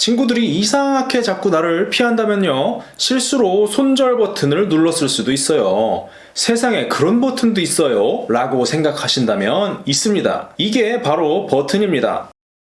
친구들이 이상하게 자꾸 나를 피한다면요, 실수로 손절 버튼을 눌렀을 수도 있어요. 세상에 그런 버튼도 있어요 라고 생각하신다면 있습니다. 이게 바로 버튼입니다.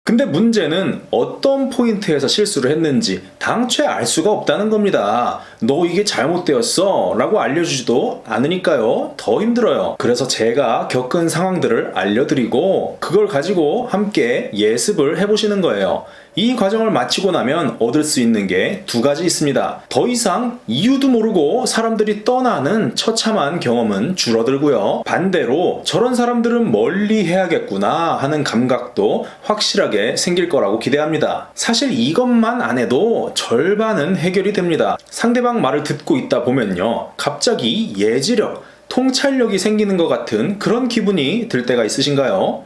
근데 문제는 어떤 포인트에서 실수를 했는지 당최 알 수가 없다는 겁니다. 너 이게 잘못되었어 라고 알려주지도 않으니까요, 더 힘들어요. 그래서 제가 겪은 상황들을 알려드리고 그걸 가지고 함께 예습을 해보시는 거예요. 이 과정을 마치고 나면 얻을 수 있는 게 두 가지 있습니다. 더 이상 이유도 모르고 사람들이 떠나는 처참한 경험은 줄어들고요, 반대로 저런 사람들은 멀리 해야겠구나 하는 감각도 확실하게 생길 거라고 기대합니다. 사실 이것만 안 해도 절반은 해결이 됩니다. 상대방 말을 듣고 있다 보면요, 갑자기 예지력, 통찰력이 생기는 것 같은 그런 기분이 들 때가 있으신가요?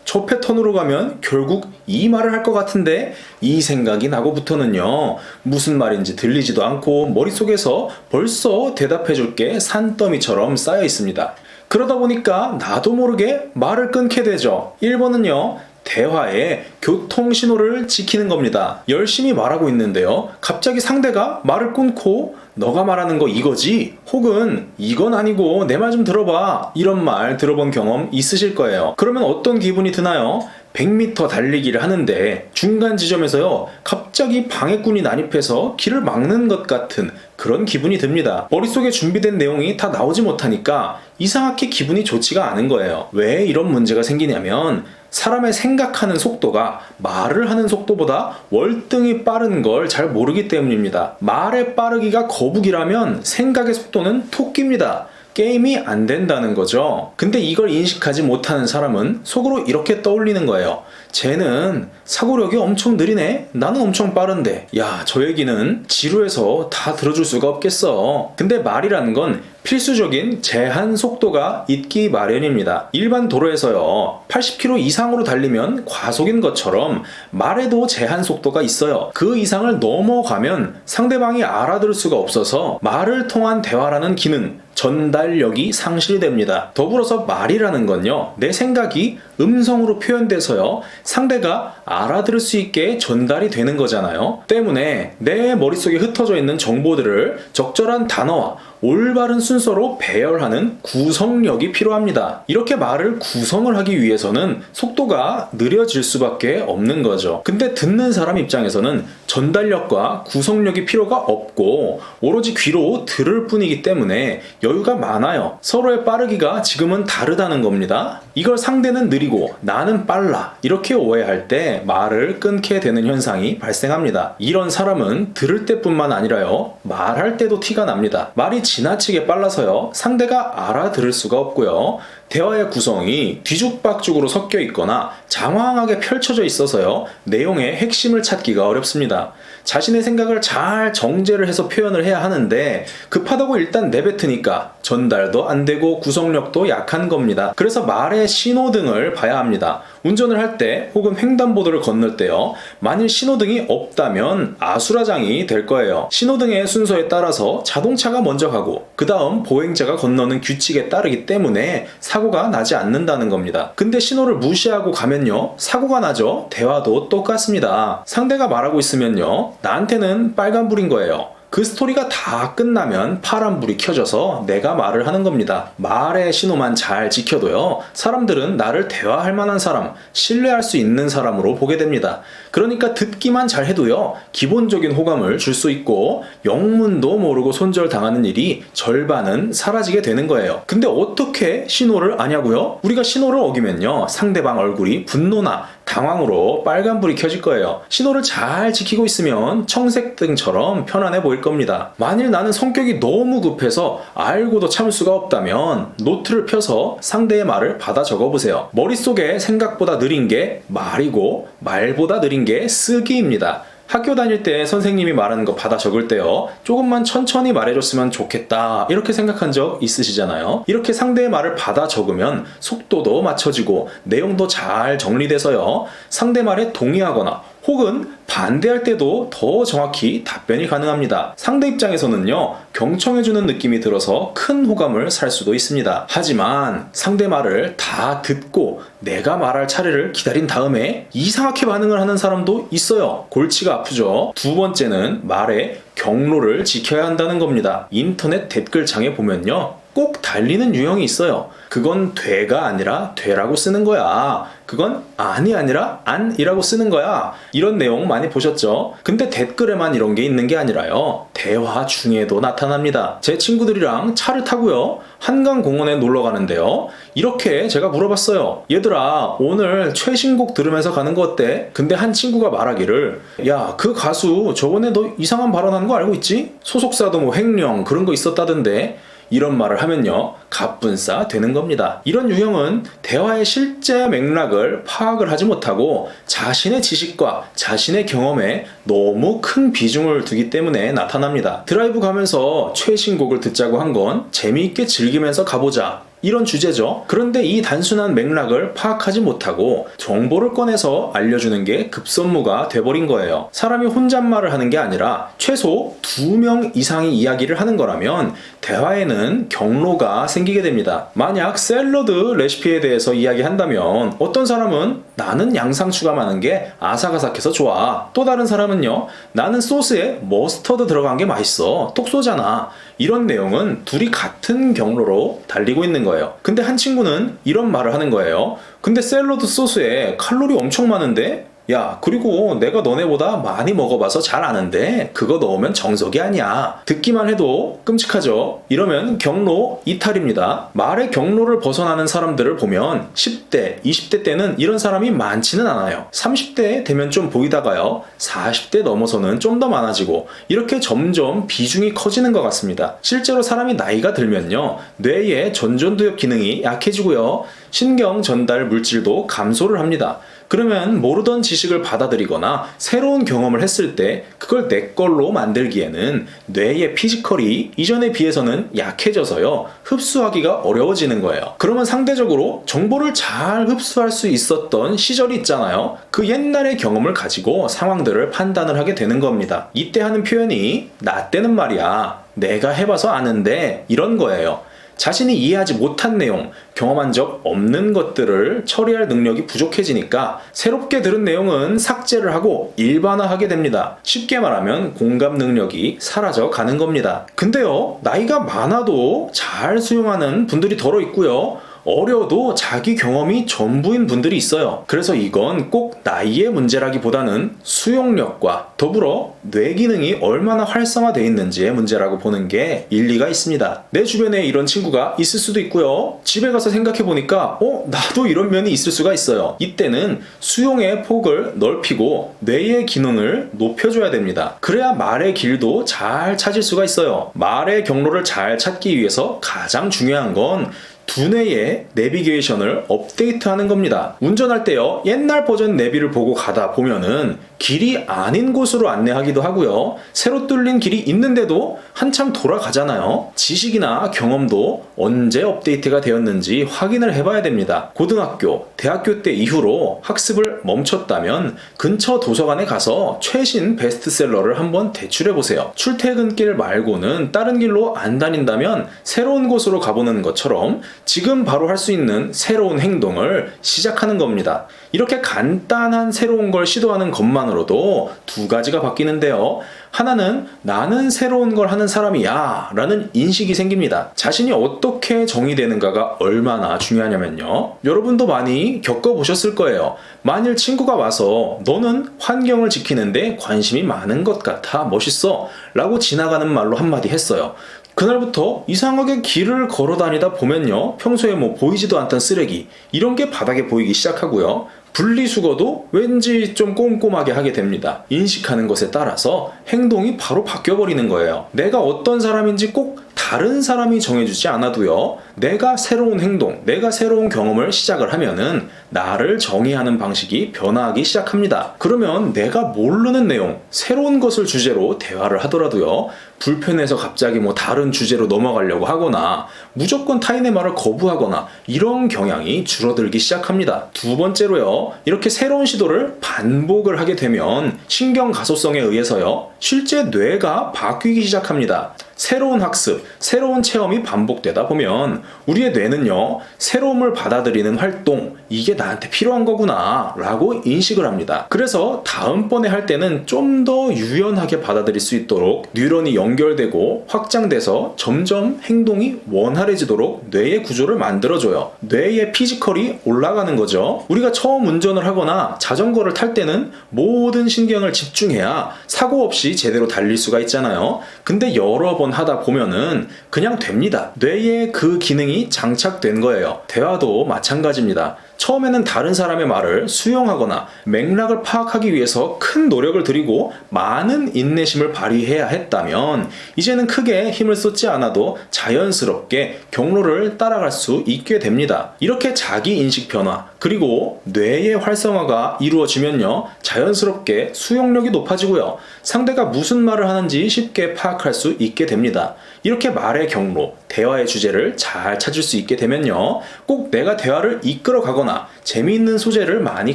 저 패턴으로 가면 결국 이 말을 할 것 같은데, 이 생각이 나고부터는요, 무슨 말인지 들리지도 않고 머릿속에서 벌써 대답해줄 게 산더미처럼 쌓여 있습니다. 그러다 보니까 나도 모르게 말을 끊게 되죠. 1번은요, 대화의 교통신호를 지키는 겁니다. 열심히 말하고 있는데요, 갑자기 상대가 말을 끊고 너가 말하는 거 이거지? 혹은 이건 아니고 내 말 좀 들어봐, 이런 말 들어본 경험 있으실 거예요. 그러면 어떤 기분이 드나요? 100m 달리기를 하는데 중간 지점에서요, 갑자기 방해꾼이 난입해서 길을 막는 것 같은 그런 기분이 듭니다. 머릿속에 준비된 내용이 다 나오지 못하니까 이상하게 기분이 좋지가 않은 거예요. 왜 이런 문제가 생기냐면, 사람의 생각하는 속도가 말을 하는 속도보다 월등히 빠른 걸 잘 모르기 때문입니다. 말의 빠르기가 거북이라면 생각의 속도는 토끼입니다. 게임이 안 된다는 거죠. 근데 이걸 인식하지 못하는 사람은 속으로 이렇게 떠올리는 거예요. 쟤는 사고력이 엄청 느리네? 나는 엄청 빠른데. 야, 저 얘기는 지루해서 다 들어줄 수가 없겠어. 근데 말이라는 건 필수적인 제한 속도가 있기 마련입니다. 일반 도로에서요, 80km 이상으로 달리면 과속인 것처럼 말에도 제한 속도가 있어요. 그 이상을 넘어가면 상대방이 알아들을 수가 없어서 말을 통한 대화라는 기능, 전달력이 상실됩니다. 더불어서 말이라는 건요, 내 생각이 음성으로 표현돼서요, 상대가 알아들을 수 있게 전달이 되는 거잖아요. 때문에 내 머릿속에 흩어져 있는 정보들을 적절한 단어와 올바른 순서로 배열하는 구성력이 필요합니다. 이렇게 말을 구성을 하기 위해서는 속도가 느려질 수밖에 없는 거죠. 근데 듣는 사람 입장에서는 전달력과 구성력이 필요가 없고 오로지 귀로 들을 뿐이기 때문에 여유가 많아요. 서로의 빠르기가 지금은 다르다는 겁니다. 이걸 상대는 느리고 나는 빨라, 이렇게 오해할 때 말을 끊게 되는 현상이 발생합니다. 이런 사람은 들을 때뿐만 아니라요, 말할 때도 티가 납니다. 말이 지나치게 빨라서요, 상대가 알아들을 수가 없고요, 대화의 구성이 뒤죽박죽으로 섞여 있거나 장황하게 펼쳐져 있어서요, 내용의 핵심을 찾기가 어렵습니다. 자신의 생각을 잘 정제를 해서 표현을 해야 하는데 급하다고 일단 내뱉으니까 전달도 안 되고 구성력도 약한 겁니다. 그래서 말의 신호등을 봐야 합니다. 운전을 할 때 혹은 횡단보도를 건널 때요, 만일 신호등이 없다면 아수라장이 될 거예요. 신호등의 순서에 따라서 자동차가 먼저 가고 그 다음 보행자가 건너는 규칙에 따르기 때문에 사고가 나지 않는다는 겁니다. 근데 신호를 무시하고 가면요, 사고가 나죠. 대화도 똑같습니다. 상대가 말하고 있으면요, 나한테는 빨간불인 거예요. 그 스토리가 다 끝나면 파란불이 켜져서 내가 말을 하는 겁니다. 말의 신호만 잘 지켜도요, 사람들은 나를 대화할 만한 사람, 신뢰할 수 있는 사람으로 보게 됩니다. 그러니까 듣기만 잘 해도요, 기본적인 호감을 줄 수 있고 영문도 모르고 손절당하는 일이 절반은 사라지게 되는 거예요. 근데 어떻게 신호를 아냐고요? 우리가 신호를 어기면요, 상대방 얼굴이 분노나 당황으로 빨간불이 켜질 거예요. 신호를 잘 지키고 있으면 청색등처럼 편안해 보일 겁니다. 만일 나는 성격이 너무 급해서 알고도 참을 수가 없다면 노트를 펴서 상대의 말을 받아 적어보세요. 머릿속에 생각보다 느린 게 말이고 말보다 느린 게 쓰기입니다. 학교 다닐 때 선생님이 말하는 거 받아 적을 때요, 조금만 천천히 말해줬으면 좋겠다, 이렇게 생각한 적 있으시잖아요. 이렇게 상대의 말을 받아 적으면 속도도 맞춰지고 내용도 잘 정리돼서요, 상대 말에 동의하거나 혹은 반대할 때도 더 정확히 답변이 가능합니다. 상대 입장에서는요, 경청해주는 느낌이 들어서 큰 호감을 살 수도 있습니다. 하지만 상대 말을 다 듣고 내가 말할 차례를 기다린 다음에 이상하게 반응을 하는 사람도 있어요. 골치가 아프죠. 두 번째는 말의 경로를 지켜야 한다는 겁니다. 인터넷 댓글창에 보면요, 꼭 달리는 유형이 있어요. 그건 돼가 아니라 되라고 쓰는 거야. 그건 안이 아니라 안이라고 쓰는 거야. 이런 내용 많이 보셨죠? 근데 댓글에만 이런 게 있는 게 아니라요, 대화 중에도 나타납니다. 제 친구들이랑 차를 타고요, 한강공원에 놀러 가는데요, 이렇게 제가 물어봤어요. 얘들아, 오늘 최신곡 들으면서 가는 거 어때? 근데 한 친구가 말하기를, 야, 그 가수 저번에 너 이상한 발언한 거 알고 있지? 소속사도 뭐 횡령 그런 거 있었다던데. 이런 말을 하면요, 갑분싸 되는 겁니다. 이런 유형은 대화의 실제 맥락을 파악을 하지 못하고 자신의 지식과 자신의 경험에 너무 큰 비중을 두기 때문에 나타납니다. 드라이브 가면서 최신곡을 듣자고 한 건 재미있게 즐기면서 가보자, 이런 주제죠. 그런데 이 단순한 맥락을 파악하지 못하고 정보를 꺼내서 알려주는 게 급선무가 돼버린 거예요. 사람이 혼잣말을 하는 게 아니라 최소 2명 이상이 이야기를 하는 거라면 대화에는 경로가 생기게 됩니다. 만약 샐러드 레시피에 대해서 이야기한다면 어떤 사람은 나는 양상추가 많은 게 아삭아삭해서 좋아. 또 다른 사람은요, 나는 소스에 머스터드 들어간 게 맛있어. 톡 쏘잖아. 이런 내용은 둘이 같은 경로로 달리고 있는 거예요. 근데 한 친구는 이런 말을 하는 거예요. 근데 샐러드 소스에 칼로리 엄청 많은데? 야, 그리고 내가 너네보다 많이 먹어봐서 잘 아는데 그거 넣으면 정석이 아니야. 듣기만 해도 끔찍하죠. 이러면 경로 이탈입니다. 말의 경로를 벗어나는 사람들을 보면 10대, 20대 때는 이런 사람이 많지는 않아요. 30대 되면 좀 보이다가요, 40대 넘어서는 좀 더 많아지고 이렇게 점점 비중이 커지는 것 같습니다. 실제로 사람이 나이가 들면요, 뇌의 전전두엽 기능이 약해지고요, 신경 전달 물질도 감소를 합니다. 그러면 모르던 지식을 받아들이거나 새로운 경험을 했을 때 그걸 내 걸로 만들기에는 뇌의 피지컬이 이전에 비해서는 약해져서요, 흡수하기가 어려워지는 거예요. 그러면 상대적으로 정보를 잘 흡수할 수 있었던 시절이 있잖아요. 그 옛날의 경험을 가지고 상황들을 판단을 하게 되는 겁니다. 이때 하는 표현이 나 때는 말이야, 내가 해봐서 아는데, 이런 거예요. 자신이 이해하지 못한 내용, 경험한 적 없는 것들을 처리할 능력이 부족해지니까 새롭게 들은 내용은 삭제를 하고 일반화하게 됩니다. 쉽게 말하면 공감 능력이 사라져 가는 겁니다. 근데요, 나이가 많아도 잘 수용하는 분들이 덜어 있고요, 어려도 자기 경험이 전부인 분들이 있어요. 그래서 이건 꼭 나이의 문제라기보다는 수용력과 더불어 뇌 기능이 얼마나 활성화되어 있는지의 문제라고 보는 게 일리가 있습니다. 내 주변에 이런 친구가 있을 수도 있고요, 집에 가서 생각해보니까 나도 이런 면이 있을 수가 있어요. 이때는 수용의 폭을 넓히고 뇌의 기능을 높여줘야 됩니다. 그래야 말의 길도 잘 찾을 수가 있어요. 말의 경로를 잘 찾기 위해서 가장 중요한 건 두뇌의 내비게이션을 업데이트하는 겁니다. 운전할 때요, 옛날 버전 내비를 보고 가다 보면은 길이 아닌 곳으로 안내하기도 하고요, 새로 뚫린 길이 있는데도 한참 돌아가잖아요. 지식이나 경험도 언제 업데이트가 되었는지 확인을 해봐야 됩니다. 고등학교, 대학교 때 이후로 학습을 멈췄다면 근처 도서관에 가서 최신 베스트셀러를 한번 대출해보세요. 출퇴근길 말고는 다른 길로 안 다닌다면 새로운 곳으로 가보는 것처럼 지금 바로 할 수 있는 새로운 행동을 시작하는 겁니다. 이렇게 간단한 새로운 걸 시도하는 것만으로도 두 가지가 바뀌는데요. 하나는 나는 새로운 걸 하는 사람이야 라는 인식이 생깁니다. 자신이 어떻게 정의되는가가 얼마나 중요하냐면요, 여러분도 많이 겪어보셨을 거예요. 만일 친구가 와서 너는 환경을 지키는데 관심이 많은 것 같아, 멋있어 라고 지나가는 말로 한마디 했어요. 그날부터 이상하게 길을 걸어 다니다 보면요, 평소에 뭐 보이지도 않던 쓰레기 이런 게 바닥에 보이기 시작하고요, 분리수거도 왠지 좀 꼼꼼하게 하게 됩니다. 인식하는 것에 따라서 행동이 바로 바뀌어버리는 거예요. 내가 어떤 사람인지 꼭 다른 사람이 정해주지 않아도요, 내가 새로운 행동, 내가 새로운 경험을 시작을 하면은 나를 정의하는 방식이 변화하기 시작합니다. 그러면 내가 모르는 내용, 새로운 것을 주제로 대화를 하더라도요, 불편해서 갑자기 뭐 다른 주제로 넘어가려고 하거나 무조건 타인의 말을 거부하거나 이런 경향이 줄어들기 시작합니다. 두 번째로요, 이렇게 새로운 시도를 반복을 하게 되면 신경 가소성에 의해서요, 실제 뇌가 바뀌기 시작합니다. 새로운 학습, 새로운 체험이 반복되다 보면 우리의 뇌는요, 새로움을 받아들이는 활동, 이게 나한테 필요한 거구나 라고 인식을 합니다. 그래서 다음번에 할 때는 좀 더 유연하게 받아들일 수 있도록 뉴런이 연결되고 확장돼서 점점 행동이 원활해지도록 뇌의 구조를 만들어줘요. 뇌의 피지컬이 올라가는 거죠. 우리가 처음 운전을 하거나 자전거를 탈 때는 모든 신경을 집중해야 사고 없이 제대로 달릴 수가 있잖아요. 근데 여러 번 하다 보면은 그냥 됩니다. 뇌에 그 기능이 장착된 거예요. 대화도 마찬가지입니다. 처음에는 다른 사람의 말을 수용하거나 맥락을 파악하기 위해서 큰 노력을 들이고 많은 인내심을 발휘해야 했다면 이제는 크게 힘을 쏟지 않아도 자연스럽게 경로를 따라갈 수 있게 됩니다. 이렇게 자기 인식 변화 그리고 뇌의 활성화가 이루어지면요, 자연스럽게 수용력이 높아지고요, 상대가 무슨 말을 하는지 쉽게 파악할 수 있게 됩니다. 이렇게 말의 경로, 대화의 주제를 잘 찾을 수 있게 되면요, 꼭 내가 대화를 이끌어 가거나 재미있는 소재를 많이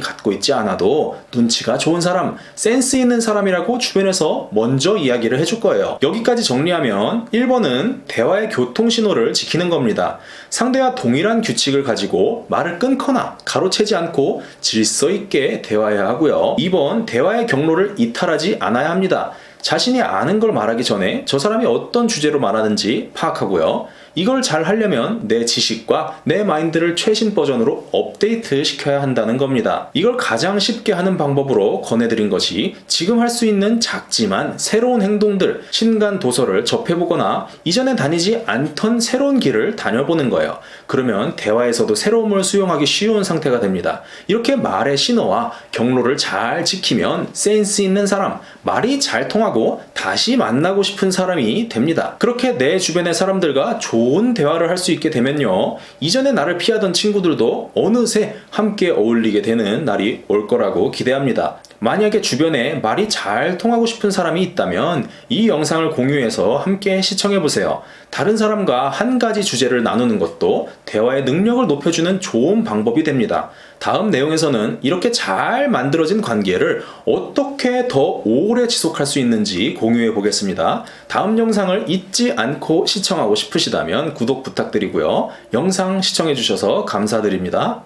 갖고 있지 않아도 눈치가 좋은 사람, 센스 있는 사람이라고 주변에서 먼저 이야기를 해줄 거예요. 여기까지 정리하면 1번은 대화의 교통신호를 지키는 겁니다. 상대와 동일한 규칙을 가지고 말을 끊거나 가로채지 않고 질서 있게 대화해야 하고요. 2번, 대화의 경로를 이탈하지 않아야 합니다. 자신이 아는 걸 말하기 전에 저 사람이 어떤 주제로 말하는지 파악하고요. 이걸 잘 하려면 내 지식과 내 마인드를 최신 버전으로 업데이트 시켜야 한다는 겁니다. 이걸 가장 쉽게 하는 방법으로 권해드린 것이 지금 할 수 있는 작지만 새로운 행동들, 신간 도서를 접해보거나 이전에 다니지 않던 새로운 길을 다녀보는 거예요. 그러면 대화에서도 새로움을 수용하기 쉬운 상태가 됩니다. 이렇게 말의 신호와 경로를 잘 지키면 센스 있는 사람, 말이 잘 통하고 다시 만나고 싶은 사람이 됩니다. 그렇게 내 주변의 사람들과 좋은 대화를 할 수 있게 되면요, 이전에 나를 피하던 친구들도 어느새 함께 어울리게 되는 날이 올 거라고 기대합니다. 만약에 주변에 말이 잘 통하고 싶은 사람이 있다면 이 영상을 공유해서 함께 시청해보세요. 다른 사람과 한 가지 주제를 나누는 것도 대화의 능력을 높여주는 좋은 방법이 됩니다. 다음 내용에서는 이렇게 잘 만들어진 관계를 어떻게 더 오래 지속할 수 있는지 공유해 보겠습니다. 다음 영상을 잊지 않고 시청하고 싶으시다면 구독 부탁드리고요. 영상 시청해 주셔서 감사드립니다.